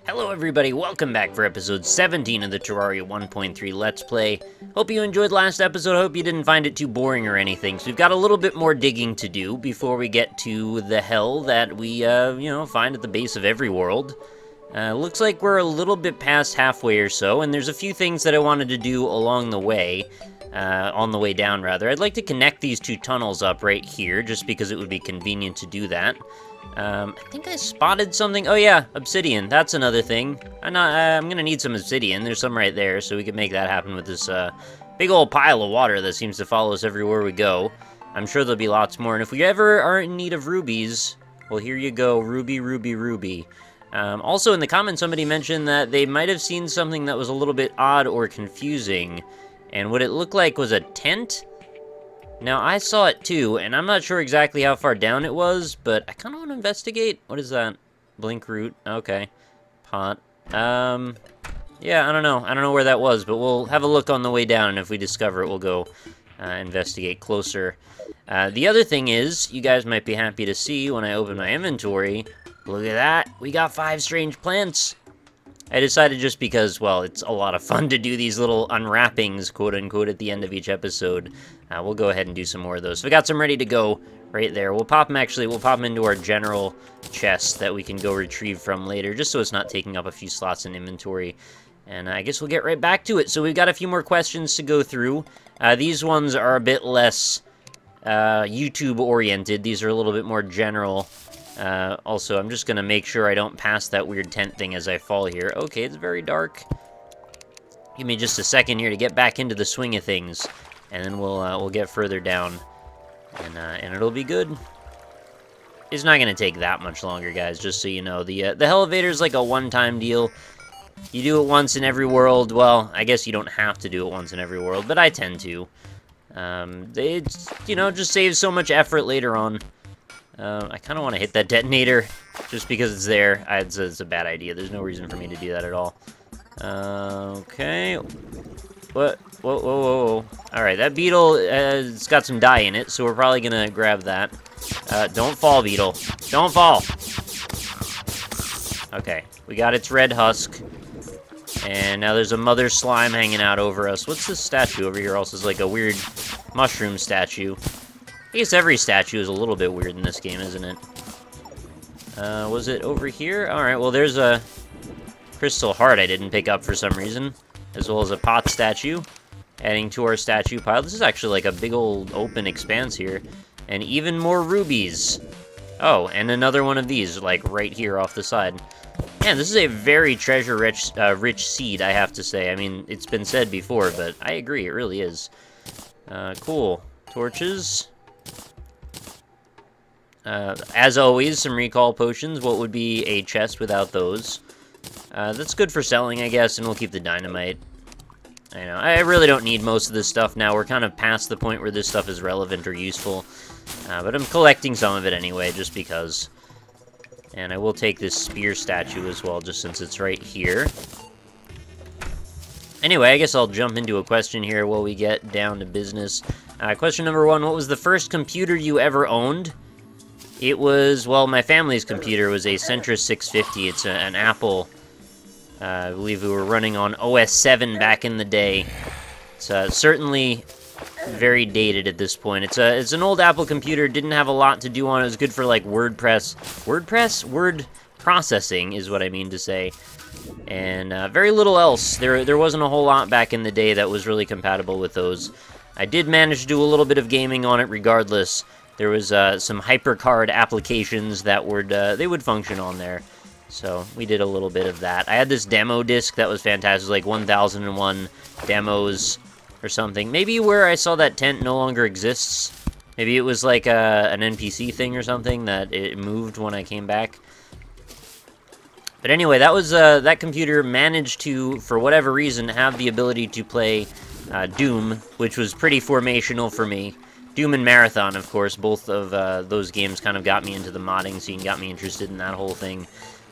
Hello everybody, welcome back for episode 17 of the Terraria 1.3 Let's Play. Hope you enjoyed last episode, hope you didn't find it too boring or anything. So we've got a little bit more digging to do before we get to the hell that we, find at the base of every world. Looks like we're a little bit past halfway or so, and there's a few things that I wanted to do along the way. On the way down, rather. I'd like to connect these two tunnels up right here, just because it would be convenient to do that. I think I spotted something. Oh yeah, obsidian. That's another thing. I'm gonna need some obsidian. There's some right there, so we can make that happen with this big old pile of water that seems to follow us everywhere we go. I'm sure there'll be lots more, and if we ever are in need of rubies, well, here you go. Ruby, ruby, ruby. Also, in the comments, somebody mentioned that they might have seen something that was a little bit odd or confusing, and what it looked like was a tent. Now, I saw it too, and I'm not sure exactly how far down it was, but I kind of want to investigate. What is that? Blink root. Okay. Pot. Yeah, I don't know. I don't know where that was, but we'll have a look on the way down, and if we discover it, we'll go investigate closer. The other thing is, you guys might be happy to see when I open my inventory, look at that. We got 5 strange plants. I decided just because, well, it's a lot of fun to do these little unwrappings, quote-unquote, at the end of each episode. We'll go ahead and do some more of those. So we got some ready to go right there. We'll pop them, actually, we'll pop them into our general chest that we can go retrieve from later, just so it's not taking up a few slots in inventory. And I guess we'll get right back to it. So we've got a few more questions to go through. These ones are a bit less YouTube-oriented. These are a little bit more general. Also, I'm just gonna make sure I don't pass that weird tent thing as I fall here. Okay, it's very dark. Give me just a second here to get back into the swing of things, and then we'll get further down, and it'll be good. It's not gonna take that much longer, guys. Just so you know, the elevator's like a one-time deal. You do it once in every world. Well, I guess you don't have to do it once in every world, but I tend to. It's, just saves so much effort later on. I kind of want to hit that detonator, just because it's there. It's a bad idea. There's no reason for me to do that at all. Okay. What? Whoa, whoa, whoa, whoa. Alright, that beetle, it's got some dye in it, so we're probably gonna grab that. Don't fall, beetle. Don't fall! Okay, we got its red husk. And now there's a mother slime hanging out over us. What's this statue over here? Also, it's like a weird mushroom statue. I guess every statue is a little bit weird in this game, isn't it? Was it over here? Alright, well, there's a crystal heart I didn't pick up for some reason, as well as a pot statue, adding to our statue pile. This is actually like a big old open expanse here, and even more rubies. Oh, and another one of these, like, right here off the side. Man, this is a very treasure-rich rich seed, I have to say. I mean, it's been said before, but I agree, it really is. Cool. Torches. As always, some recall potions. What would be a chest without those? That's good for selling, I guess, and we'll keep the dynamite. I know, I really don't need most of this stuff now. We're kind of past the point where this stuff is relevant or useful. But I'm collecting some of it anyway, just because. And I will take this spear statue as well, just since it's right here. Anyway, I guess I'll jump into a question here while we get down to business. Question number 1, what was the first computer you ever owned? It was, well, my family's computer was a Centrus 650. It's an Apple. I believe we were running on OS 7 back in the day. It's certainly very dated at this point. It's an old Apple computer. Didn't have a lot to do on it. It was good for, like, WordPress? Word processing is what I mean to say. And very little else. There wasn't a whole lot back in the day that was really compatible with those. I did manage to do a little bit of gaming on it regardless. There was some HyperCard applications that would function on there. So we did a little bit of that. I had this demo disc that was fantastic, like 1001 demos or something. Maybe where I saw that tent no longer exists. Maybe it was like an NPC thing or something that it moved when I came back. But anyway, that was that computer managed to, for whatever reason, have the ability to play Doom, which was pretty formational for me. Doom and Marathon, of course, both of those games kind of got me into the modding scene, got me interested in that whole thing.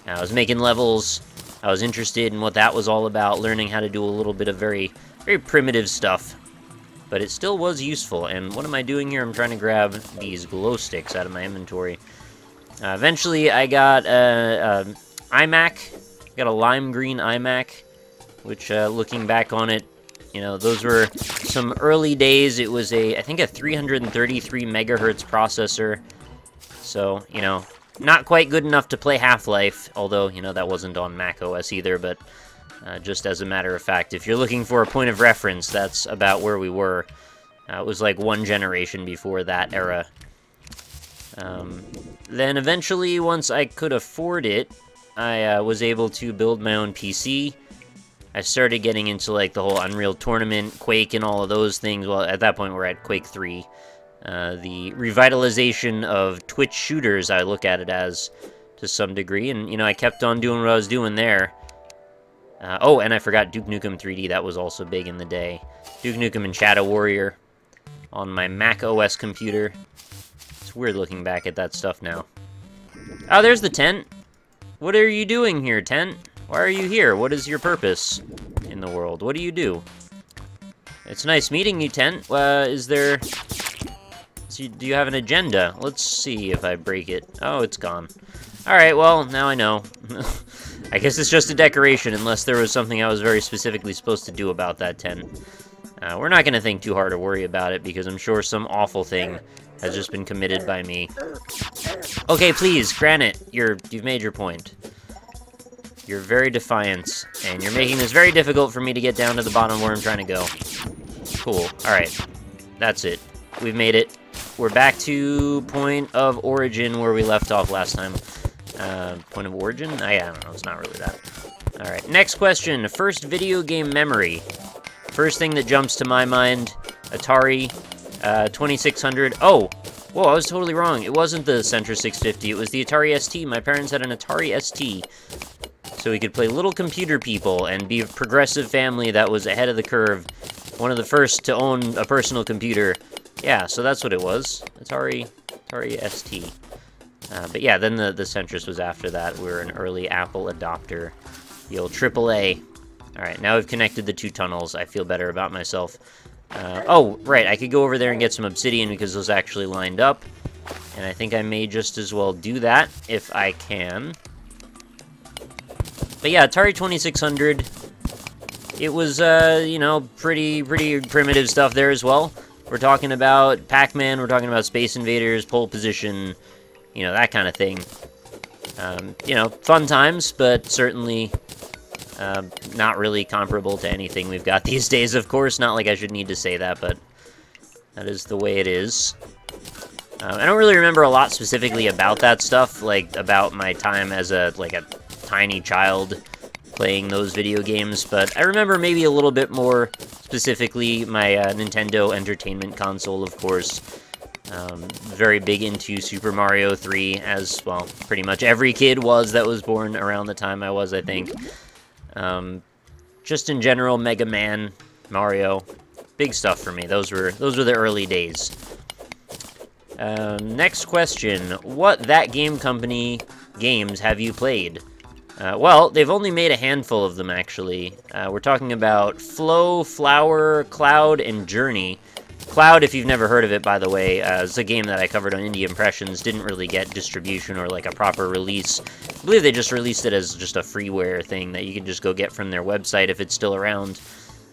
I was making levels, I was interested in what that was all about, learning how to do a little bit of very, very primitive stuff. But it still was useful, and what am I doing here? I'm trying to grab these glow sticks out of my inventory. Eventually, I got iMac, Got a lime green iMac, which, looking back on it, you know, those were some early days. It was I think a 333 megahertz processor. So, you know, not quite good enough to play Half-Life, although, you know, that wasn't on Mac OS either, but just as a matter of fact, if you're looking for a point of reference, that's about where we were. It was like one generation before that era. Then eventually, once I could afford it, I was able to build my own PC. I started getting into, like, the whole Unreal Tournament, Quake, and all of those things. Well, at that point, we're at Quake 3. The revitalization of Twitch shooters, I look at it as, to some degree. And, you know, I kept on doing what I was doing there. Oh, and I forgot Duke Nukem 3D. That was also big in the day. Duke Nukem and Shadow Warrior on my Mac OS computer. It's weird looking back at that stuff now. Oh, there's the tent. What are you doing here, tent? Why are you here? What is your purpose in the world? What do you do? It's nice meeting you, tent. Is there... Do you have an agenda? Let's see if I break it. Oh, it's gone. Alright, well, now I know. I guess it's just a decoration, unless there was something I was very specifically supposed to do about that tent. We're not going to think too hard or worry about it, because I'm sure some awful thing has just been committed by me. Okay, please, Granite, you've made your point. You're very defiant, and you're making this very difficult for me to get down to the bottom where I'm trying to go. Cool. Alright. That's it. We've made it. We're back to point of origin where we left off last time. Point of origin? I don't know. It's not really that. Alright. Next question. First video game memory. First thing that jumps to my mind, Atari 2600. Oh! Whoa, I was totally wrong. It wasn't the Sentra 650. It was the Atari ST. My parents had an Atari ST. So we could play Little Computer People and be a progressive family that was ahead of the curve. One of the first to own a personal computer. Yeah, so that's what it was. Atari ST. But yeah, then the Centris was after that. We were an early Apple adopter. The old AAA. Alright, now we've connected the two tunnels. I feel better about myself. Oh, right, I could go over there and get some obsidian because those actually lined up. And I think I may just as well do that if I can. But yeah, Atari 2600, it was, you know, pretty primitive stuff there as well. We're talking about Pac-Man, we're talking about Space Invaders, Pole Position, you know, that kind of thing. You know, fun times, but certainly not really comparable to anything we've got these days, of course. Not like I should need to say that, but that is the way it is. I don't really remember a lot specifically about that stuff, like about my time as a tiny child playing those video games, but I remember maybe a little bit more specifically my Nintendo Entertainment Console, of course. Very big into Super Mario 3, as, well, pretty much every kid was that was born around the time I was, I think. Just in general, Mega Man, Mario, big stuff for me. Those were the early days. Next question. What That Game Company games have you played? Well, they've only made a handful of them, actually. We're talking about Flow, Flower, Cloud, and Journey. Cloud, if you've never heard of it, by the way, is a game that I covered on Indie Impressions. Didn't really get distribution or, like, a proper release. I believe they just released it as just a freeware thing that you can just go get from their website if it's still around.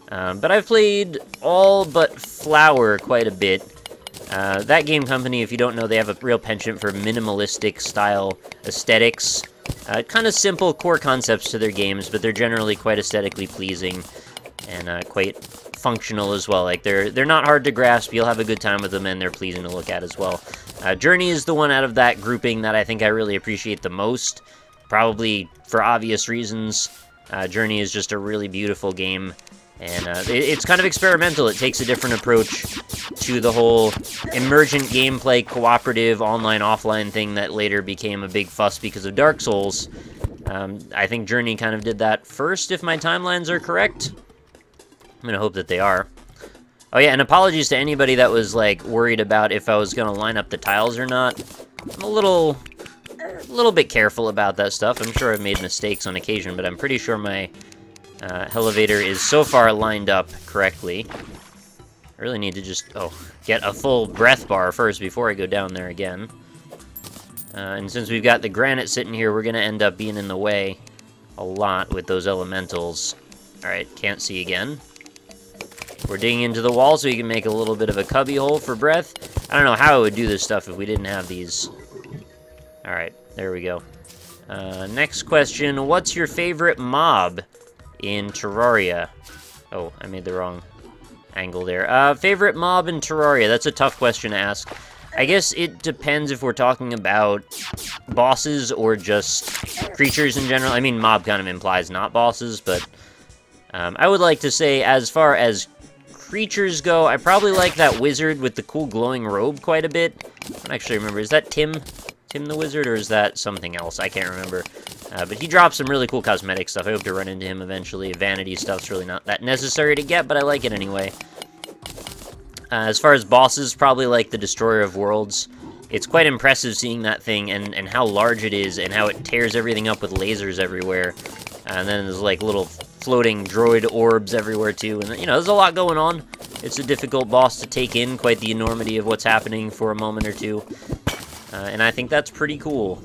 But I've played all but Flower quite a bit. That Game Company, if you don't know, they have a real penchant for minimalistic style aesthetics. Kind of simple core concepts to their games, but they're generally quite aesthetically pleasing and quite functional as well. Like, they're not hard to grasp, you'll have a good time with them, and they're pleasing to look at as well. Journey is the one out of that grouping that I think I really appreciate the most, probably for obvious reasons. Journey is just a really beautiful game, and it's kind of experimental. It takes a different approach to the whole emergent gameplay, cooperative, online-offline thing that later became a big fuss because of Dark Souls. I think Journey kind of did that first, if my timelines are correct. I'm gonna hope that they are. Oh yeah, and apologies to anybody that was, like, worried about if I was gonna line up the tiles or not. I'm a little bit careful about that stuff. I'm sure I've made mistakes on occasion, but I'm pretty sure my elevator is so far lined up correctly. I really need to just, get a full breath bar first before I go down there again. And since we've got the granite sitting here, we're gonna end up being in the way a lot with those elementals. Alright, can't see again. We're digging into the wall so we can make a little bit of a cubby hole for breath. I don't know how I would do this stuff if we didn't have these. Alright, there we go. Next question, what's your favorite mob in Terraria? Oh, I made the wrong angle there. Favorite mob in Terraria? That's a tough question to ask. I guess it depends if we're talking about bosses or just creatures in general. I mean, mob kind of implies not bosses, but I would like to say as far as creatures go, I probably like that wizard with the cool glowing robe quite a bit. I don't actually remember. Is that Tim the wizard, or is that something else? I can't remember. But he drops some really cool cosmetic stuff. I hope to run into him eventually. Vanity stuff's really not that necessary to get, but I like it anyway. As far as bosses, probably like the Destroyer of Worlds. It's quite impressive seeing that thing and how large it is and how it tears everything up with lasers everywhere. And then there's like little floating droid orbs everywhere too. And you know, there's a lot going on. It's a difficult boss to take in, quite the enormity of what's happening for a moment or two. And I think that's pretty cool.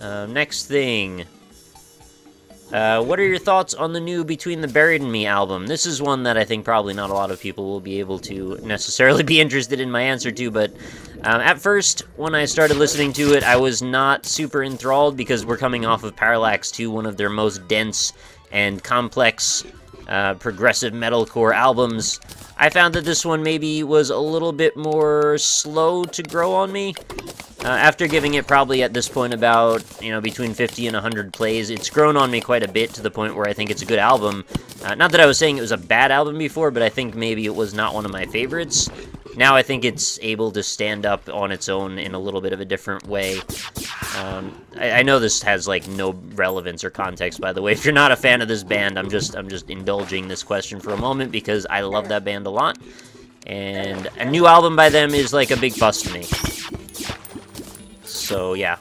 Next thing. What are your thoughts on the new Between the Buried and Me album? This is one that I think probably not a lot of people will be able to necessarily be interested in my answer to, but at first, when I started listening to it, I was not super enthralled because we're coming off of Parallax 2, one of their most dense and complex progressive metalcore albums. I found that this one maybe was a little bit more slow to grow on me. After giving it probably at this point about, you know, between 50 and 100 plays, it's grown on me quite a bit to the point where I think it's a good album. Not that I was saying it was a bad album before, but I think maybe it was not one of my favorites. Now I think it's able to stand up on its own in a little bit of a different way. I know this has, like, no relevance or context, by the way. If you're not a fan of this band, I'm just indulging this question for a moment because I love that band a lot. And a new album by them is, like, a big plus to me. So, yeah.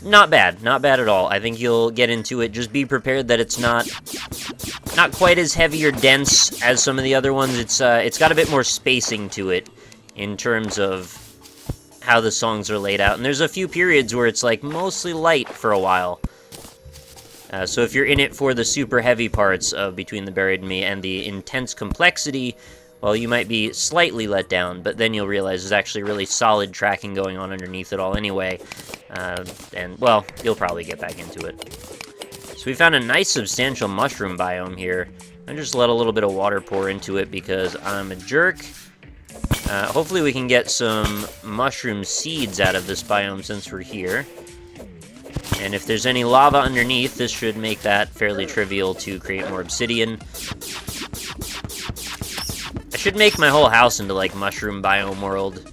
Not bad. Not bad at all. I think you'll get into it. Just be prepared that it's not quite as heavy or dense as some of the other ones. It's got a bit more spacing to it in terms of how the songs are laid out. And there's a few periods where it's, like, mostly light for a while. So if you're in it for the super heavy parts of Between the Buried and Me and the intense complexity, well, you might be slightly let down, but then you'll realize there's actually really solid tracking going on underneath it all anyway. And, well, you'll probably get back into it. So we found a nice substantial mushroom biome here. I just let a little bit of water pour into it because I'm a jerk. Hopefully we can get some mushroom seeds out of this biome since we're here. And if there's any lava underneath, this should make that fairly trivial to create more obsidian. I should make my whole house into, like, mushroom biome world.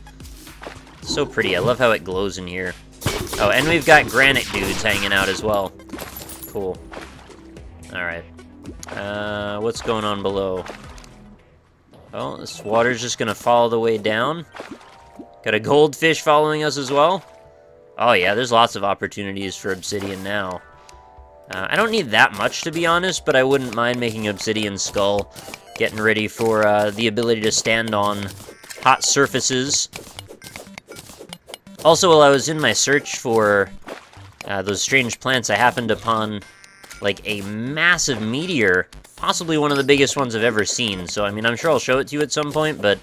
It's so pretty. I love how it glows in here. Oh, and we've got granite dudes hanging out as well. Cool. Alright. What's going on below? Oh, this water's just gonna follow the way down. Got a goldfish following us as well. Oh yeah, there's lots of opportunities for obsidian now. I don't need that much, to be honest, but I wouldn't mind making obsidian skull. Getting ready for the ability to stand on hot surfaces. Also, while I was in my search for those strange plants, I happened upon, like, a massive meteor. Possibly one of the biggest ones I've ever seen. So, I mean, I'm sure I'll show it to you at some point, but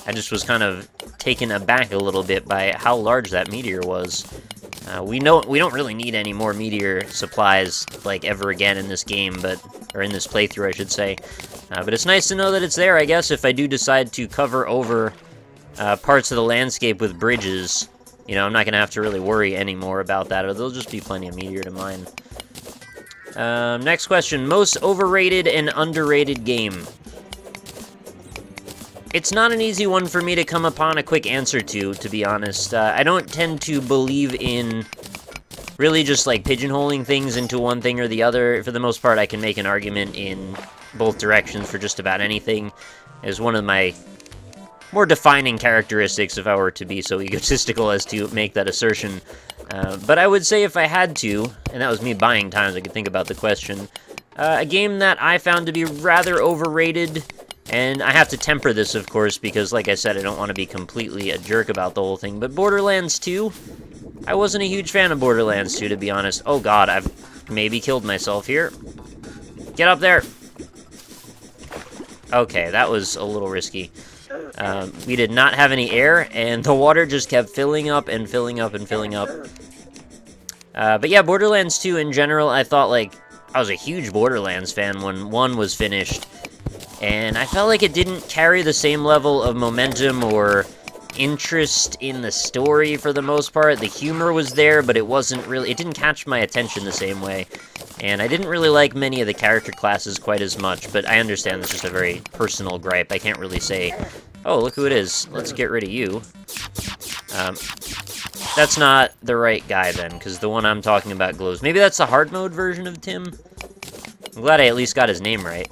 I just was kind of taken aback a little bit by how large that meteor was. We don't really need any more meteor supplies, like, ever again in this game, or in this playthrough, I should say. But it's nice to know that it's there, I guess, if I do decide to cover over parts of the landscape with bridges. You know, I'm not going to have to really worry anymore about that, or there'll just be plenty of meteor to mine. Next question, most overrated and underrated game. It's not an easy one for me to come upon a quick answer to be honest. I don't tend to believe in really just, like, pigeonholing things into one thing or the other. For the most part, I can make an argument in both directions for just about anything. It's one of my more defining characteristics, if I were to be so egotistical as to make that assertion. But I would say if I had to, and that was me buying time so I could think about the question, a game that I found to be rather overrated, and I have to temper this, of course, because, like I said, I don't want to be completely a jerk about the whole thing, but Borderlands 2? I wasn't a huge fan of Borderlands 2, to be honest. Oh god, maybe killed myself here. Get up there! Okay, that was a little risky. We did not have any air, and the water just kept filling up and filling up and filling up. But yeah, Borderlands 2 in general, I thought, like, I was a huge Borderlands fan when 1 was finished. And I felt like it didn't carry the same level of momentum or interest in the story for the most part. The humor was there, but it wasn't really, it didn't catch my attention the same way. And I didn't really like many of the character classes quite as much, but I understand that's just a very personal gripe. I can't really say, oh, look who it is. Let's get rid of you. That's not the right guy then, because the one I'm talking about glows. Maybe that's the hard mode version of Tim? I'm glad I at least got his name right.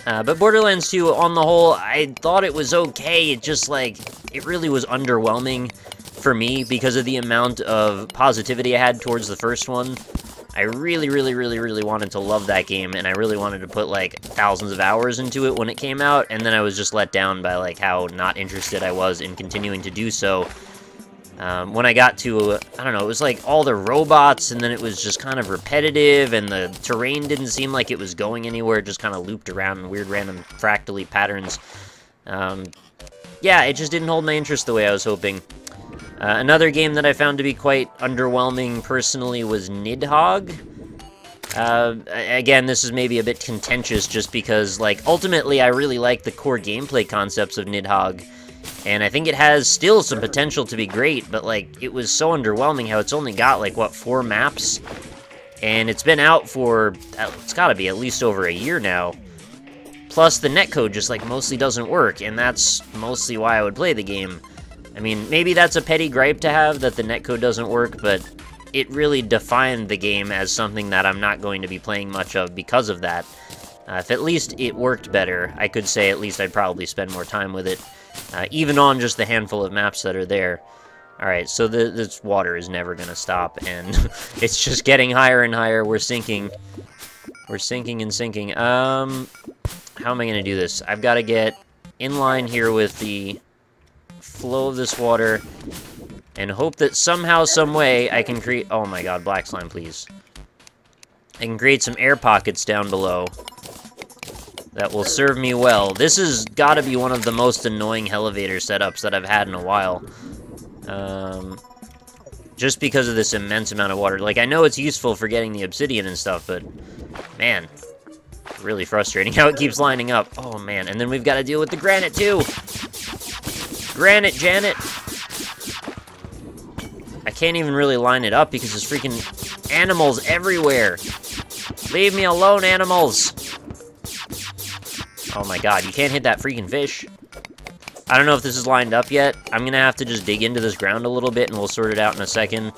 But Borderlands 2, on the whole, I thought it was okay. It just, like, it really was underwhelming for me because of the amount of positivity I had towards the first one. I really, really, really, really wanted to love that game, and I really wanted to put, like, thousands of hours into it when it came out, and then I was just let down by, like, how not interested I was in continuing to do so. When I got to, I don't know, it was like all the robots, and then it was just kind of repetitive, and the terrain didn't seem like it was going anywhere, it just kind of looped around in weird random fractally patterns. Yeah, it just didn't hold my interest the way I was hoping. Another game that I found to be quite underwhelming personally was Nidhogg. Again, this is maybe a bit contentious just because, like, ultimately I really like the core gameplay concepts of Nidhogg. And I think it has still some potential to be great, but, like, it was so underwhelming how it's only got, like, what, 4 maps? And it's been out for, it's gotta be at least over a year now. Plus, the netcode just, like, mostly doesn't work, and that's mostly why I would play the game. I mean, maybe that's a petty gripe to have, that the netcode doesn't work, but it really defined the game as something that I'm not going to be playing much of because of that. If at least it worked better, I could say at least I'd probably spend more time with it. Even on just the handful of maps that are there. Alright, so this water is never gonna stop, and it's just getting higher and higher. We're sinking. We're sinking and sinking. How am I gonna do this? I've got to get in line here with the flow of this water, and hope that somehow, some way, I can create... Oh my god, black slime, please. I can create some air pockets down below that will serve me well. This has got to be one of the most annoying elevator setups that I've had in a while. Just because of this immense amount of water. Like, I know it's useful for getting the obsidian and stuff, but, man, really frustrating how it keeps lining up. Oh, man, and then we've got to deal with the granite, too! Granite, Janet! I can't even really line it up because there's freaking animals everywhere! Leave me alone, animals! Oh my god, you can't hit that freaking fish. I don't know if this is lined up yet. I'm gonna have to just dig into this ground a little bit and we'll sort it out in a second.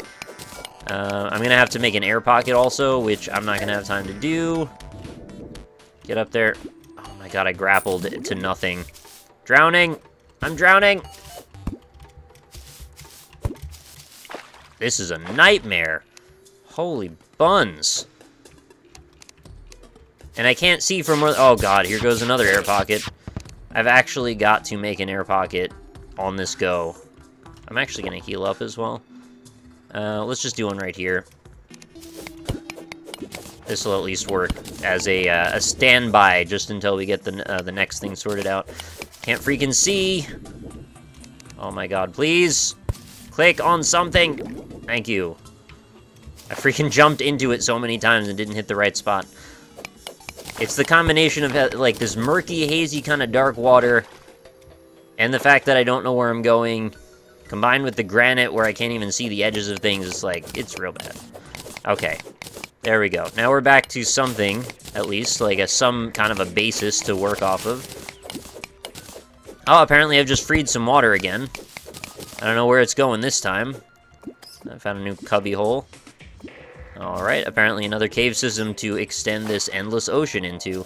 I'm gonna have to make an air pocket also, which I'm not gonna have time to do. Get up there. Oh my god, I grappled to nothing. Drowning! I'm drowning! This is a nightmare. Holy buns. And I can't see from where... Oh god, here goes another air pocket. I've actually got to make an air pocket on this go. I'm actually going to heal up as well. Let's just do one right here. This will at least work as a standby just until we get the next thing sorted out. Can't freaking see! Oh my god, please! Click on something! Thank you. I freaking jumped into it so many times and didn't hit the right spot. It's the combination of, like, this murky, hazy kind of dark water, and the fact that I don't know where I'm going, combined with the granite where I can't even see the edges of things. It's like, it's real bad. Okay, there we go. Now we're back to something, at least, like some kind of a basis to work off of. Oh, apparently I've just freed some water again. I don't know where it's going this time. I found a new cubby hole. Alright, apparently another cave system to extend this endless ocean into.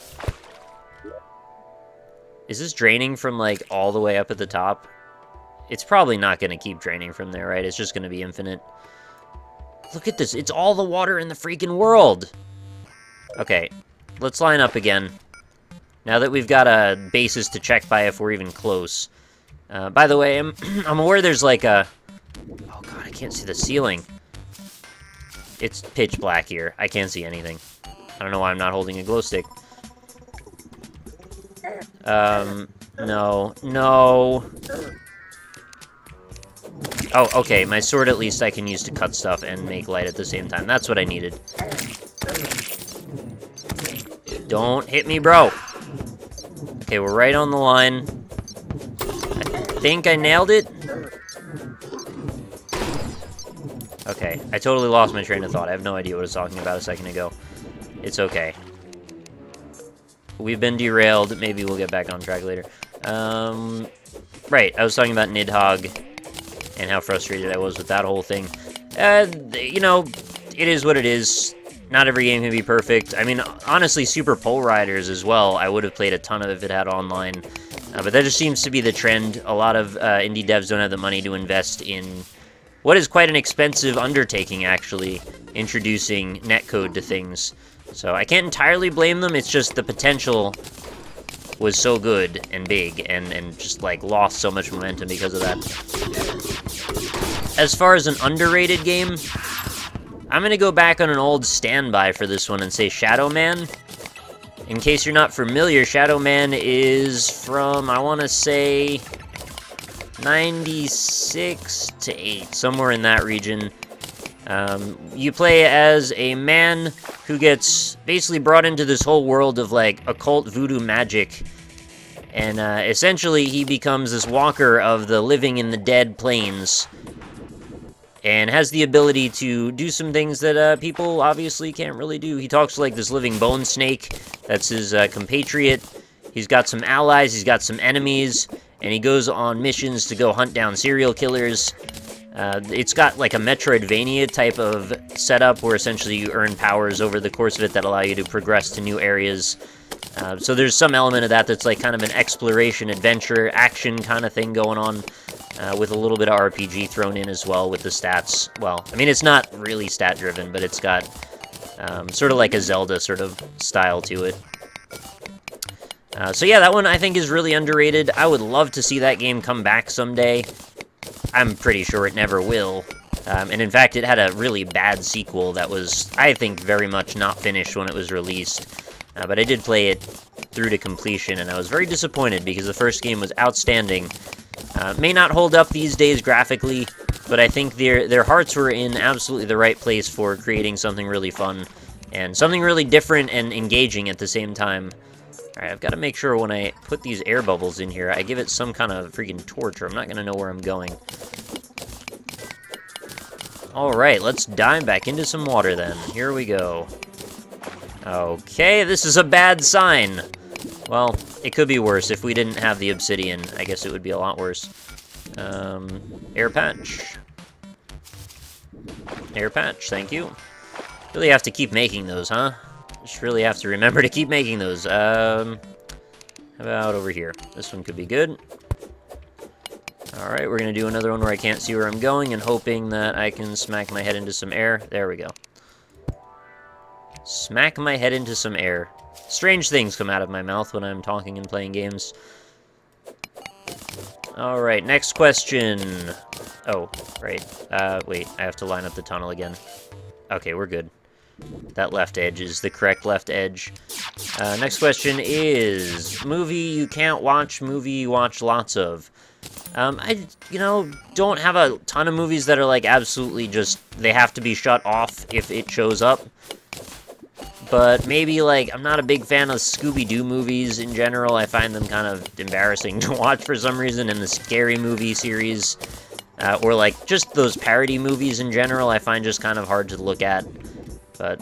Is this draining from, like, all the way up at the top? It's probably not going to keep draining from there, right? It's just going to be infinite. Look at this. It's all the water in the freaking world. Okay, let's line up again. Now that we've got a basis to check by if we're even close. By the way, I'm aware there's, like, a... Oh, God, I can't see the ceiling. It's pitch black here. I can't see anything. I don't know why I'm not holding a glow stick. No. No. Oh, okay. My sword, at least, I can use to cut stuff and make light at the same time. That's what I needed. Don't hit me, bro. Okay, we're right on the line. I think I nailed it. Okay, I totally lost my train of thought. I have no idea what I was talking about a second ago. It's okay. We've been derailed. Maybe we'll get back on track later. Right, I was talking about Nidhogg and how frustrated I was with that whole thing. You know, it is what it is. Not every game can be perfect. I mean, honestly, Super Pole Riders as well, I would have played a ton of if it had online. But that just seems to be the trend. A lot of indie devs don't have the money to invest in what is quite an expensive undertaking, actually, introducing netcode to things. So I can't entirely blame them. It's just the potential was so good and big and just, like, lost so much momentum because of that. As far as an underrated game, I'm going to go back on an old standby for this one and say Shadow Man. In case you're not familiar, Shadow Man is from, I want to say, 96 to 8, somewhere in that region. You play as a man who gets basically brought into this whole world of, like, occult voodoo magic. And essentially he becomes this walker of the living and the dead planes. And has the ability to do some things that people obviously can't really do. He talks like this living bone snake. That's his compatriot. He's got some allies, he's got some enemies, and he goes on missions to go hunt down serial killers. It's got like a Metroidvania type of setup where essentially you earn powers over the course of it that allow you to progress to new areas. So there's some element of that that's like kind of an exploration, adventure, action kind of thing going on. With a little bit of RPG thrown in as well with the stats. Well, I mean, it's not really stat-driven, but it's got sort of like a Zelda sort of style to it. So yeah, that one I think is really underrated. I would love to see that game come back someday. I'm pretty sure it never will. And in fact, it had a really bad sequel that was, I think, very much not finished when it was released. But I did play it through to completion, and I was very disappointed because the first game was outstanding. May not hold up these days graphically, but I think their hearts were in absolutely the right place for creating something really fun, and something really different and engaging at the same time. Alright, I've got to make sure when I put these air bubbles in here, I give it some kind of freaking torch, or I'm not going to know where I'm going. Alright, let's dive back into some water then. Here we go. Okay, this is a bad sign. Well, it could be worse. If we didn't have the obsidian, I guess it would be a lot worse. Air patch. Air patch, thank you. Really have to keep making those, huh? Just really have to remember to keep making those. How about over here? This one could be good. Alright, we're going to do another one where I can't see where I'm going and hoping that I can smack my head into some air. There we go. Smack my head into some air. Strange things come out of my mouth when I'm talking and playing games. Alright, next question. Oh, right. Wait, I have to line up the tunnel again. Okay, we're good. That left edge is the correct left edge. Next question is, movie you can't watch, movie you watch lots of. I, don't have a ton of movies that are, like, absolutely just, they have to be shut off if it shows up. But maybe, like, I'm not a big fan of Scooby-Doo movies in general. I find them kind of embarrassing to watch for some reason, and the Scary Movie series. Or, like, just those parody movies in general, I find just kind of hard to look at. But,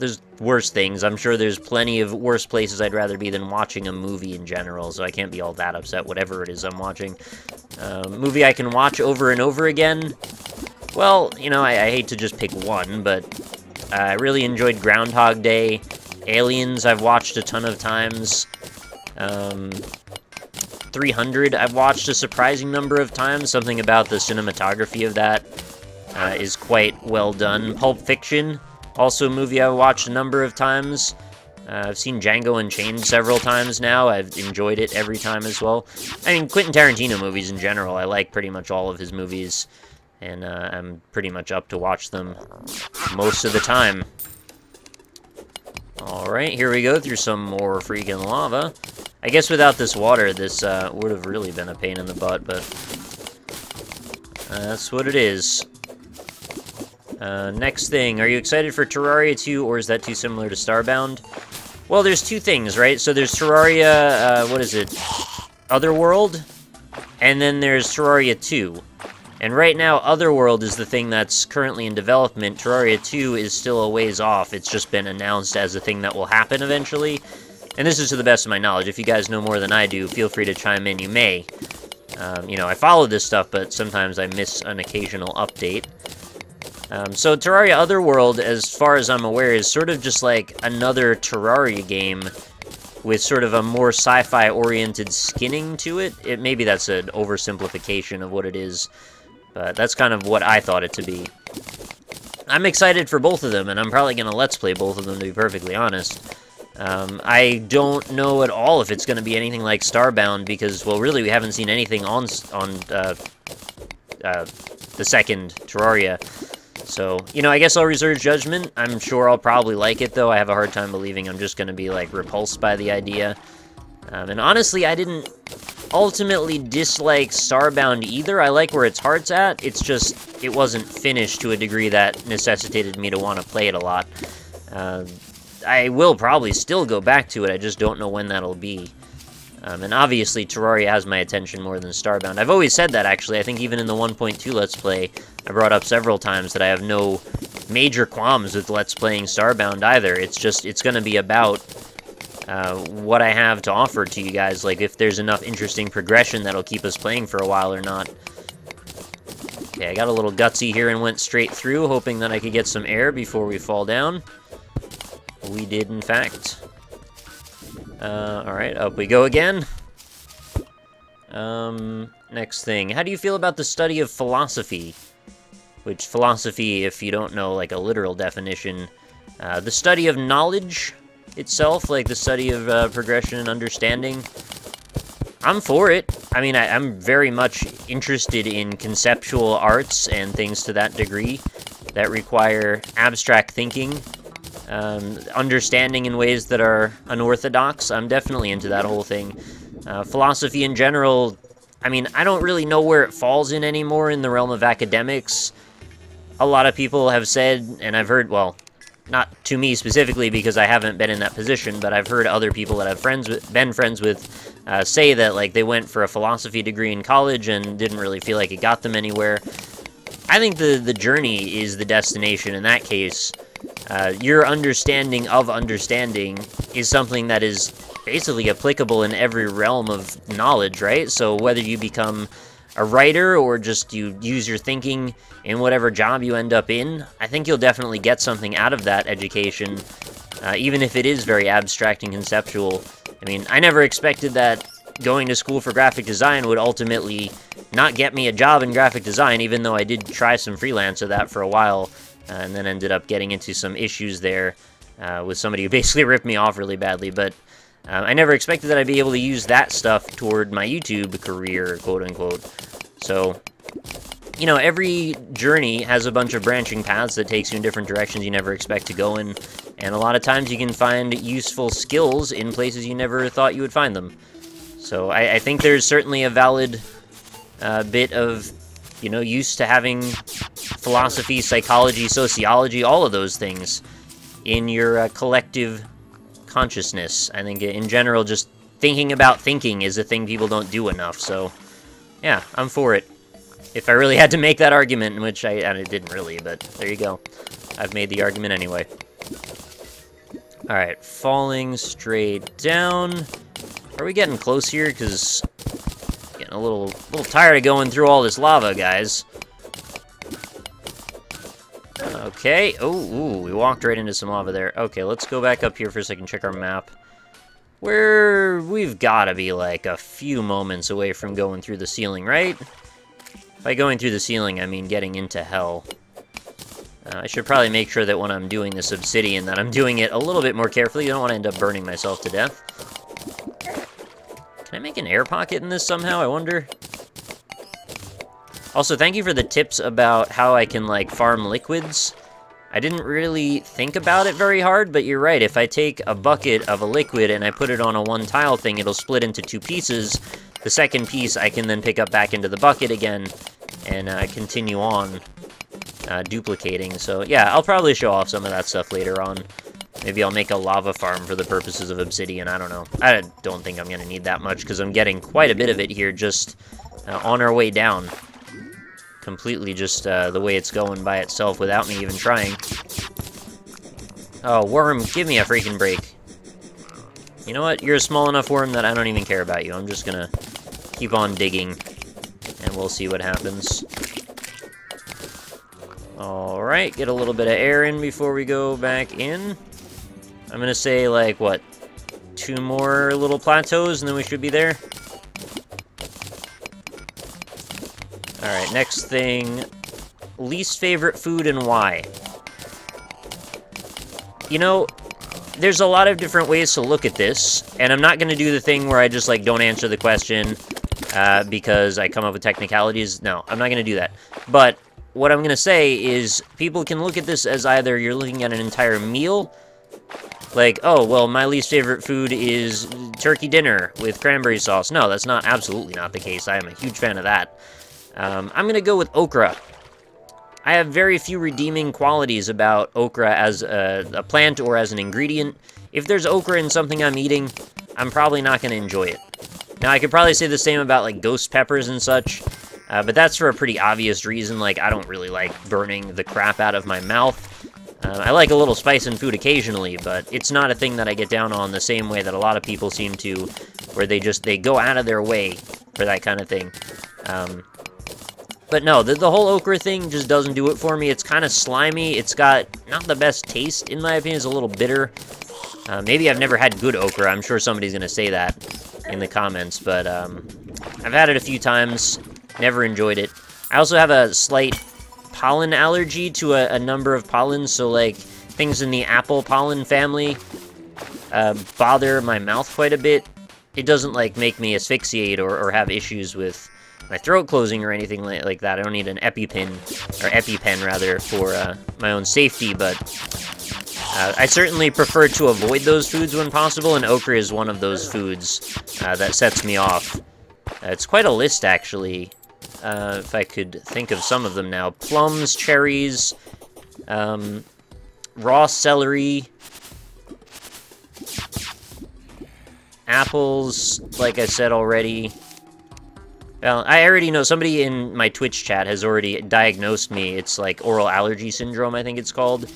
there's worse things. I'm sure there's plenty of worse places I'd rather be than watching a movie in general, so I can't be all that upset, whatever it is I'm watching. Movie I can watch over and over again? Well, I hate to just pick one, but I really enjoyed Groundhog Day. Aliens I've watched a ton of times. 300 I've watched a surprising number of times. Something about the cinematography of that is quite well done. Pulp Fiction, also a movie I've watched a number of times. I've seen Django Unchained several times now. I've enjoyed it every time as well. I mean, Quentin Tarantino movies in general, I like pretty much all of his movies. and I'm pretty much up to watch them most of the time. Alright, here we go through some more freaking lava. I guess without this water, this would have really been a pain in the butt, but that's what it is. Next thing, are you excited for Terraria 2, or is that too similar to Starbound? Well, there's two things, right? So there's Terraria, what is it? Otherworld? And then there's Terraria 2. And right now, Otherworld is the thing that's currently in development. Terraria 2 is still a ways off. It's just been announced as a thing that will happen eventually. And this is to the best of my knowledge. If you guys know more than I do, feel free to chime in. You may. You know, I follow this stuff, but sometimes I miss an occasional update. So Terraria Otherworld, as far as I'm aware, is sort of just like another Terraria game with sort of a more sci-fi oriented skinning to it. Maybe that's an oversimplification of what it is, but that's kind of what I thought it to be. I'm excited for both of them, and I'm probably going to Let's Play both of them, to be perfectly honest. I don't know at all if it's going to be anything like Starbound, because, well, really, we haven't seen anything on the second Terraria. So, you know, I guess I'll reserve judgment. I'm sure I'll probably like it, though. I have a hard time believing I'm just going to be, like, repulsed by the idea. And honestly, I didn't ultimately dislike Starbound either. I like where its heart's at. It's just, it wasn't finished to a degree that necessitated me to want to play it a lot. I will probably still go back to it. I just don't know when that'll be. And obviously, Terraria has my attention more than Starbound. I've always said that, actually. I think even in the 1.2 Let's Play, I brought up several times that I have no major qualms with Let's Playing Starbound either. It's just, it's going to be about what I have to offer to you guys. Like, if there's enough interesting progression that'll keep us playing for a while or not. Okay, I got a little gutsy here and went straight through, hoping that I could get some air before we fall down. We did, in fact. Alright, up we go again. Next thing. How do you feel about the study of philosophy? Which, philosophy, if you don't know, like, a literal definition, the study of knowledge itself, like the study of progression and understanding. I'm for it. I mean, I'm very much interested in conceptual arts and things to that degree that require abstract thinking. Understanding in ways that are unorthodox. I'm definitely into that whole thing. Philosophy in general, I mean, I don't really know where it falls in anymore in the realm of academics. A lot of people have said, and I've heard, well, not to me specifically because I haven't been in that position, but I've heard other people that I've been friends with say that, like, they went for a philosophy degree in college and didn't really feel like it got them anywhere. I think the journey is the destination in that case. Your understanding of understanding is something that is basically applicable in every realm of knowledge, right? So whether you become a writer or just you use your thinking in whatever job you end up in, I think you'll definitely get something out of that education, even if it is very abstract and conceptual. I mean, I never expected that going to school for graphic design would ultimately not get me a job in graphic design, even though I did try some freelance of that for a while. And then ended up getting into some issues there with somebody who basically ripped me off really badly. But I never expected that I'd be able to use that stuff toward my YouTube career, quote-unquote. So, you know, every journey has a bunch of branching paths that takes you in different directions you never expect to go in. And a lot of times you can find useful skills in places you never thought you would find them. So I think there's certainly a valid bit of, you know, use to having philosophy, psychology, sociology, all of those things in your collective consciousness. I think in general, just thinking about thinking is a thing people don't do enough, so yeah, I'm for it. If I really had to make that argument, which I didn't really, but there you go. I've made the argument anyway. Alright, falling straight down. Are we getting close here? Because getting a little tired of going through all this lava, guys. Okay. Oh, we walked right into some lava there. Okay, let's go back up here for a second, check our map. We've got to be like a few moments away from going through the ceiling, right? By going through the ceiling, I mean getting into hell. I should probably make sure that when I'm doing this obsidian, that I'm doing it a little bit more carefully. I don't want to end up burning myself to death. Can I make an air pocket in this somehow, I wonder? Also, thank you for the tips about how I can, like, farm liquids. I didn't really think about it very hard, but you're right. If I take a bucket of a liquid and I put it on a one-tile thing, it'll split into 2 pieces. The second piece I can then pick up back into the bucket again and continue on duplicating. So, yeah, I'll probably show off some of that stuff later on. Maybe I'll make a lava farm for the purposes of obsidian, I don't know. I don't think I'm going to need that much, because I'm getting quite a bit of it here just on our way down. Completely just the way it's going by itself without me even trying. Oh, worm, give me a freaking break. You know what? You're a small enough worm that I don't even care about you. I'm just gonna keep on digging, and we'll see what happens. Alright, get a little bit of air in before we go back in. I'm gonna say, like, what? 2 more little plateaus, and then we should be there. Alright, next thing. Least favorite food and why? You know, there's a lot of different ways to look at this, and I'm not going to do the thing where I just, like, don't answer the question because I come up with technicalities. No, I'm not going to do that. But what I'm going to say is people can look at this as either you're looking at an entire meal, like, oh, well, my least favorite food is turkey dinner with cranberry sauce. No, that's not absolutely not the case. I am a huge fan of that. I'm going to go with okra. I have very few redeeming qualities about okra as a plant or as an ingredient. If there's okra in something I'm eating, I'm probably not going to enjoy it. Now, I could probably say the same about, like, ghost peppers and such, but that's for a pretty obvious reason. Like, I don't really like burning the crap out of my mouth. I like a little spice in food occasionally, but it's not a thing that I get down on the same way that a lot of people seem to, where they go out of their way for that kind of thing. But no, the whole okra thing just doesn't do it for me. It's kind of slimy. It's got not the best taste, in my opinion. It's a little bitter. Maybe I've never had good okra. I'm sure somebody's going to say that in the comments. But I've had it a few times. Never enjoyed it. I also have a slight pollen allergy to a number of pollens. So, like, things in the apple pollen family bother my mouth quite a bit. It doesn't, like, make me asphyxiate or have issues with my throat closing or anything like that. I don't need an EpiPen rather, for my own safety, but I certainly prefer to avoid those foods when possible, and okra is one of those foods that sets me off. It's quite a list, actually, if I could think of some of them now. Plums, cherries, raw celery, apples, like I said already. Well, I already know, somebody in my Twitch chat has already diagnosed me. It's like oral allergy syndrome, I think it's called.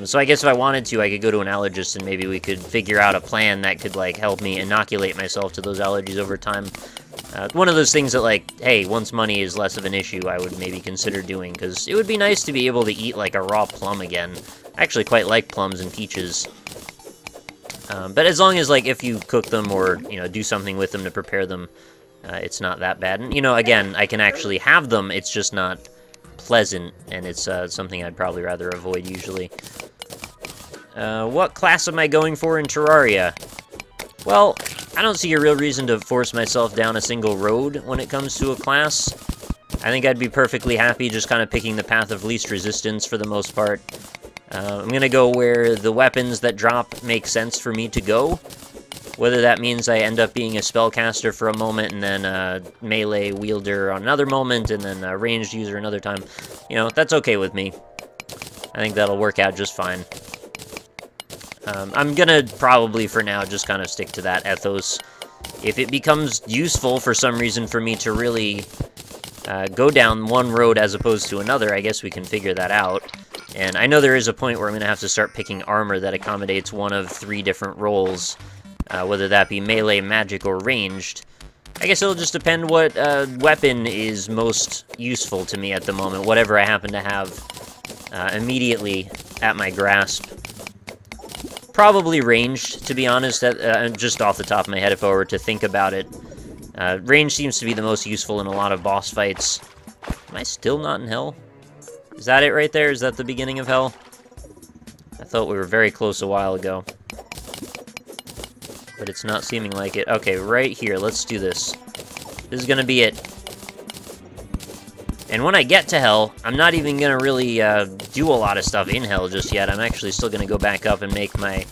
So I guess if I wanted to, I could go to an allergist and maybe we could figure out a plan that could, like, help me inoculate myself to those allergies over time. One of those things that, like, hey, once money is less of an issue, I would maybe consider doing, because it would be nice to be able to eat, like, a raw plum again. I actually quite like plums and peaches. But as long as, like, if you cook them or, you know, do something with them to prepare them, it's not that bad. And, you know, again, I can actually have them, it's just not pleasant, and it's something I'd probably rather avoid usually. What class am I going for in Terraria? Well, I don't see a real reason to force myself down a single road when it comes to a class. I think I'd be perfectly happy just kind of picking the path of least resistance for the most part. I'm gonna go where the weapons that drop make sense for me to go. Whether that means I end up being a spellcaster for a moment, and then a melee wielder on another moment, and then a ranged user another time. You know, that's okay with me. I think that'll work out just fine. I'm gonna probably, for now, just kind of stick to that ethos. If it becomes useful for some reason for me to really go down one road as opposed to another, I guess we can figure that out. And I know there is a point where I'm gonna have to start picking armor that accommodates one of 3 different roles. Whether that be melee, magic, or ranged. I guess it'll just depend what weapon is most useful to me at the moment, whatever I happen to have immediately at my grasp. Probably ranged, to be honest, just off the top of my head if I were to think about it. Range seems to be the most useful in a lot of boss fights. Am I still not in hell? Is that it right there? Is that the beginning of hell? I thought we were very close a while ago. But it's not seeming like it. Okay, right here. Let's do this. This is gonna be it. And when I get to hell, I'm not even going to really do a lot of stuff in hell just yet. I'm actually still going to go back up and make my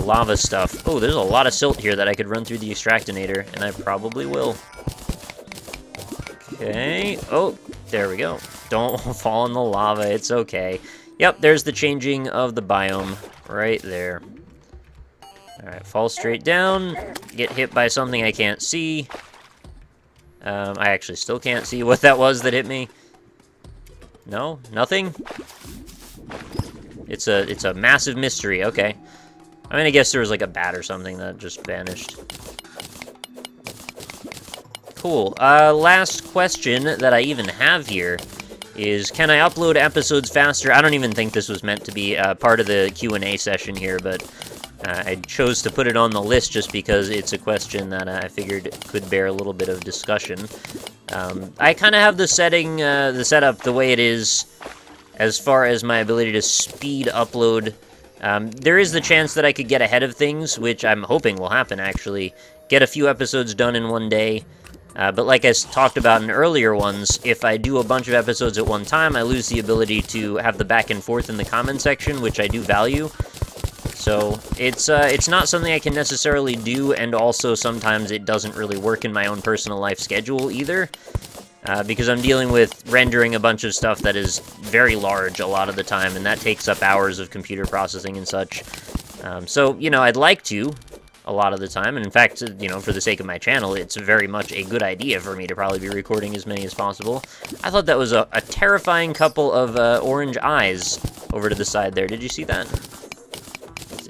lava stuff. Oh, there's a lot of silt here that I could run through the extractinator, and I probably will. Okay. Oh, there we go. Don't fall in the lava. It's okay. Yep, there's the changing of the biome right there. Alright, fall straight down. Get hit by something I can't see. I actually still can't see what that was that hit me. No? Nothing? It's a massive mystery. Okay. I mean, I guess there was like a bat or something that just vanished. Cool. Last question that I even have here is, can I upload episodes faster? I don't even think this was meant to be part of the Q&A session here, but I chose to put it on the list just because it's a question that I figured could bear a little bit of discussion. I kind of have the setup the way it is as far as my ability to speed upload. There is the chance that I could get ahead of things, which I'm hoping will happen, actually. Get a few episodes done in one day. But like I talked about in earlier ones, if I do a bunch of episodes at one time, I lose the ability to have the back and forth in the comment section, which I do value. So it's not something I can necessarily do, and also sometimes it doesn't really work in my own personal life schedule either, because I'm dealing with rendering a bunch of stuff that is very large a lot of the time, and that takes up hours of computer processing and such. So, you know, I'd like to a lot of the time, and in fact, you know, for the sake of my channel, it's very much a good idea for me to probably be recording as many as possible. I thought that was a terrifying couple of orange eyes over to the side there. Did you see that?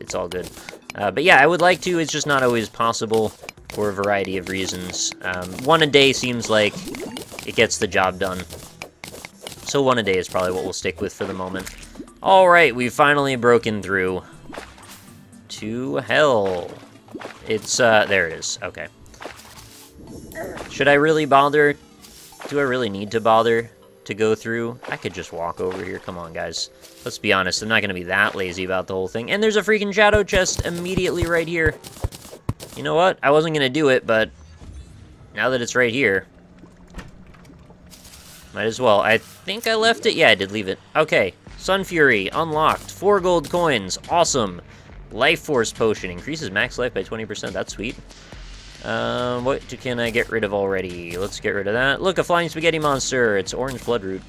It's all good. But yeah, I would like to, it's just not always possible for a variety of reasons. One a day seems like it gets the job done. So one a day is probably what we'll stick with for the moment. Alright, we've finally broken through to hell. It's, there it is. Okay. Should I really bother? Do I really need to bother to go through? I could just walk over here. Come on, guys. Let's be honest. I'm not going to be that lazy about the whole thing. And there's a freaking shadow chest immediately right here. You know what? I wasn't going to do it, but now that it's right here, might as well. I think I left it. Yeah, I did leave it. Okay. Sun Fury unlocked. 4 gold coins. Awesome. Life Force Potion. Increases max life by 20%. That's sweet. What can I get rid of already? Let's get rid of that. Look, a flying spaghetti monster. It's orange bloodroot.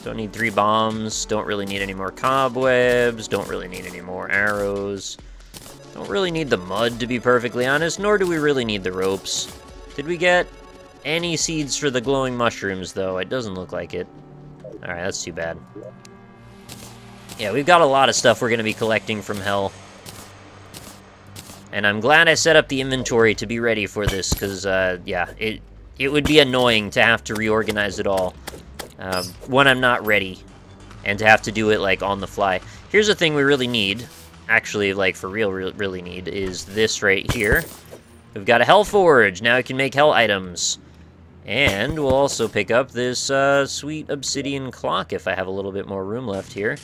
Don't need 3 bombs. Don't really need any more cobwebs. Don't really need any more arrows. Don't really need the mud, to be perfectly honest, nor do we really need the ropes. Did we get any seeds for the glowing mushrooms, though? It doesn't look like it. Alright, that's too bad. Yeah, we've got a lot of stuff we're going to be collecting from hell. And I'm glad I set up the inventory to be ready for this, because, yeah, it would be annoying to have to reorganize it all when I'm not ready, and to have to do it, like, on the fly. Here's the thing we really need, actually, like, for real, really need, is this right here. We've got a Hell Forge. Now we can make hell items. And we'll also pick up this sweet obsidian clock if I have a little bit more room left here.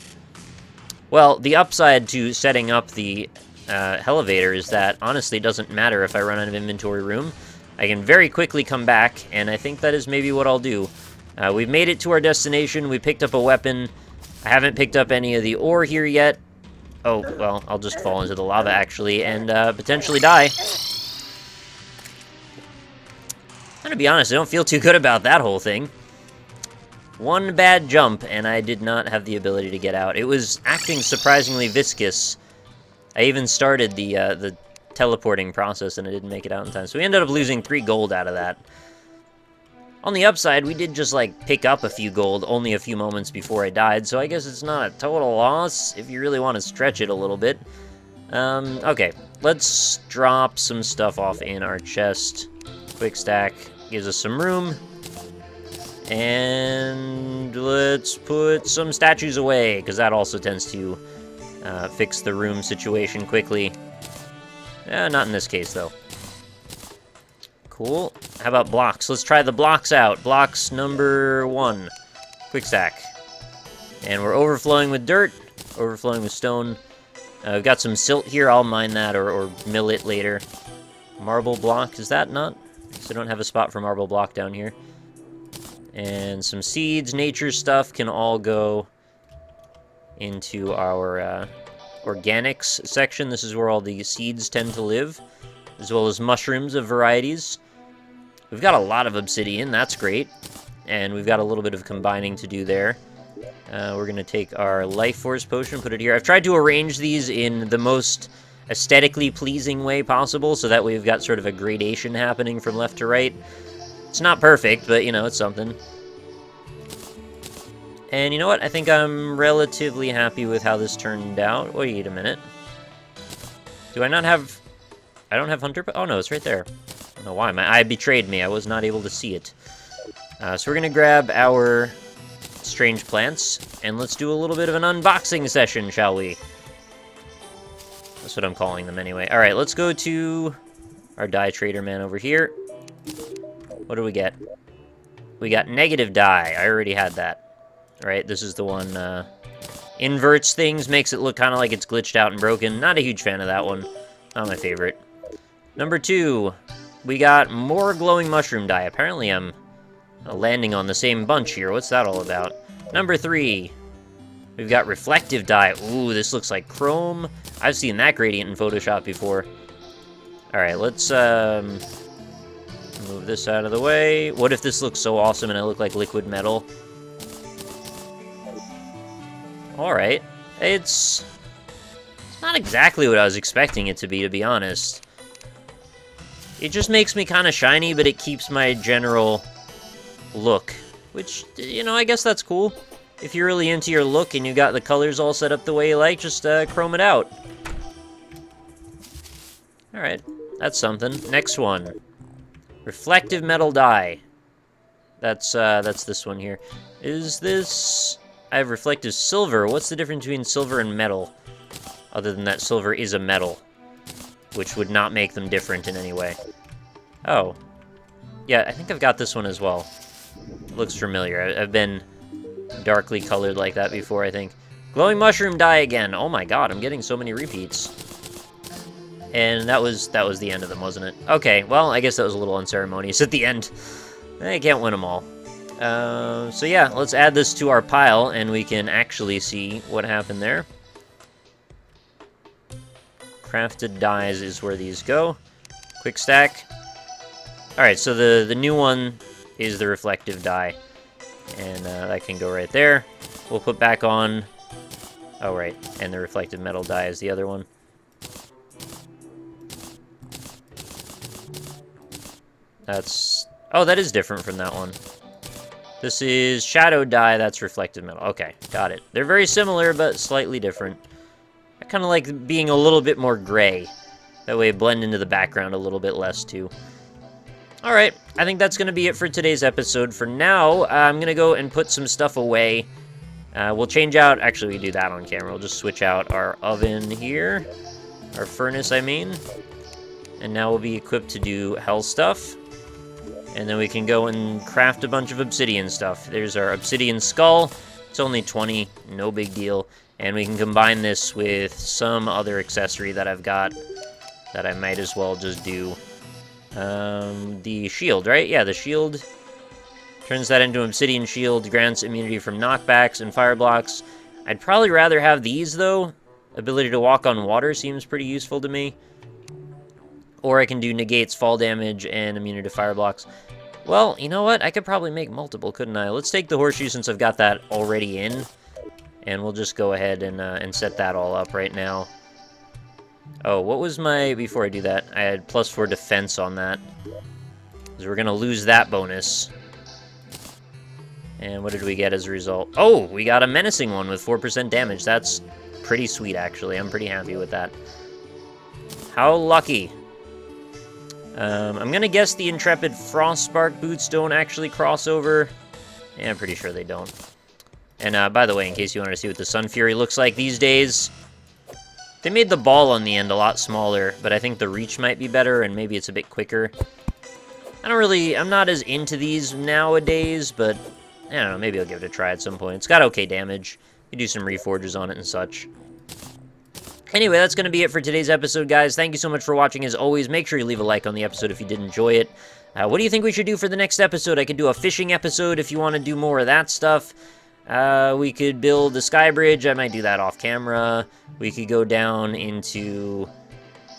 Well, the upside to setting up the elevator is that, honestly, it doesn't matter if I run out of inventory room. I can very quickly come back, and I think that is maybe what I'll do. We've made it to our destination. We picked up a weapon. I haven't picked up any of the ore here yet. Oh, well, I'll just fall into the lava, actually, and potentially die. I'm gonna be honest, I don't feel too good about that whole thing. One bad jump, and I did not have the ability to get out. It was acting surprisingly viscous. I even started the teleporting process, and I didn't make it out in time. So we ended up losing 3 gold out of that. On the upside, we did just, like, pick up a few gold only a few moments before I died, so I guess it's not a total loss if you really want to stretch it a little bit. Okay, let's drop some stuff off in our chest. Quick stack gives us some room. And let's put some statues away, because that also tends to fix the room situation quickly. Not in this case, though. Cool. How about blocks? Let's try the blocks out. Blocks number 1. Quick stack. And we're overflowing with dirt, overflowing with stone. We've got some silt here. I'll mine that or mill it later. Marble block, is that not? So I don't have a spot for marble block down here. And some seeds, nature stuff can all go into our organics section. This is where all the seeds tend to live, as well as mushrooms of varieties. We've got a lot of obsidian, that's great. And we've got a little bit of combining to do there. We're going to take our life force potion, put it here. I've tried to arrange these in the most aesthetically pleasing way possible, so that way we've got sort of a gradation happening from left to right. It's not perfect, but, you know, it's something. And you know what? I think I'm relatively happy with how this turned out. Wait a minute. Do I not have... I don't have Hunter... Oh, no, it's right there. I don't know why. My eye betrayed me. I was not able to see it. So we're going to grab our strange plants, and let's do a little bit of an unboxing session, shall we? That's what I'm calling them anyway. Alright, let's go to our dye trader man over here. What do we get? We got negative dye. I already had that. Right, this is the one, inverts things, makes it look kind of like it's glitched out and broken. Not a huge fan of that one. Not my favorite. Number 2, we got more glowing mushroom dye. Apparently I'm landing on the same bunch here. What's that all about? Number 3, we've got reflective dye. Ooh, this looks like chrome. I've seen that gradient in Photoshop before. Alright, let's, move this out of the way. What if this looks so awesome and I look like liquid metal? Alright. It's not exactly what I was expecting it to be honest. It just makes me kind of shiny, but it keeps my general look. Which, you know, I guess that's cool. If you're really into your look and you got the colors all set up the way you like, just chrome it out. Alright, that's something. Next one. Reflective metal dye. That's this one here. Is this... I have reflective silver. What's the difference between silver and metal? Other than that silver is a metal. Which would not make them different in any way. Oh. Yeah, I think I've got this one as well. Looks familiar. I've been darkly colored like that before, I think. Glowing mushroom dye again. Oh my god, I'm getting so many repeats. And that was the end of them, wasn't it? Okay, well, I guess that was a little unceremonious at the end. I can't win them all. So yeah, let's add this to our pile, and we can actually see what happened there. Crafted dyes is where these go. Quick stack. Alright, so the new one is the reflective dye. And that can go right there. We'll put back on... Oh, right. And the reflective metal dye is the other one. That's... Oh, that is different from that one. This is shadow dye, that's reflective metal. Okay, got it. They're very similar, but slightly different. I kind of like being a little bit more gray. That way I blend into the background a little bit less, too. Alright, I think that's going to be it for today's episode. For now, I'm going to go and put some stuff away. We'll change out... Actually, we do that on camera. We'll just switch out our oven here. Our furnace, I mean. And now we'll be equipped to do hell stuff. And then we can go and craft a bunch of obsidian stuff. There's our obsidian skull. It's only 20, no big deal. And we can combine this with some other accessory that I've got that I might as well just do. The shield, right? Yeah, the shield. Turns that into an obsidian shield, grants immunity from knockbacks and fire blocks. I'd probably rather have these, though. Ability to walk on water seems pretty useful to me. Or I can do negates fall damage and immunity to fire blocks. Well, you know what? I could probably make multiple, couldn't I? Let's take the horseshoe since I've got that already in. And we'll just go ahead and set that all up right now. Oh, what was my... Before I do that, I had +4 defense on that. Because we're going to lose that bonus. And what did we get as a result? Oh, we got a menacing one with 4% damage. That's pretty sweet, actually. I'm pretty happy with that. How lucky. I'm gonna guess the Intrepid Frostspark boots don't actually cross over. Yeah, I'm pretty sure they don't. And by the way, in case you want to see what the Sun Fury looks like these days, they made the ball on the end a lot smaller, but I think the reach might be better, and maybe it's a bit quicker. I'm not as into these nowadays, but I don't know, maybe I'll give it a try at some point. It's got okay damage. You do some reforges on it and such. Anyway, that's going to be it for today's episode, guys. Thank you so much for watching. As always, make sure you leave a like on the episode if you did enjoy it. What do you think we should do for the next episode? I could do a fishing episode if you want to do more of that stuff. We could build a sky bridge. I might do that off camera. We could go down into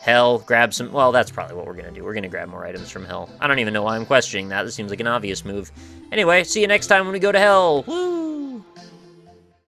hell, grab some... Well, that's probably what we're going to do. We're going to grab more items from hell. I don't even know why I'm questioning that. This seems like an obvious move. Anyway, see you next time when we go to hell. Woo!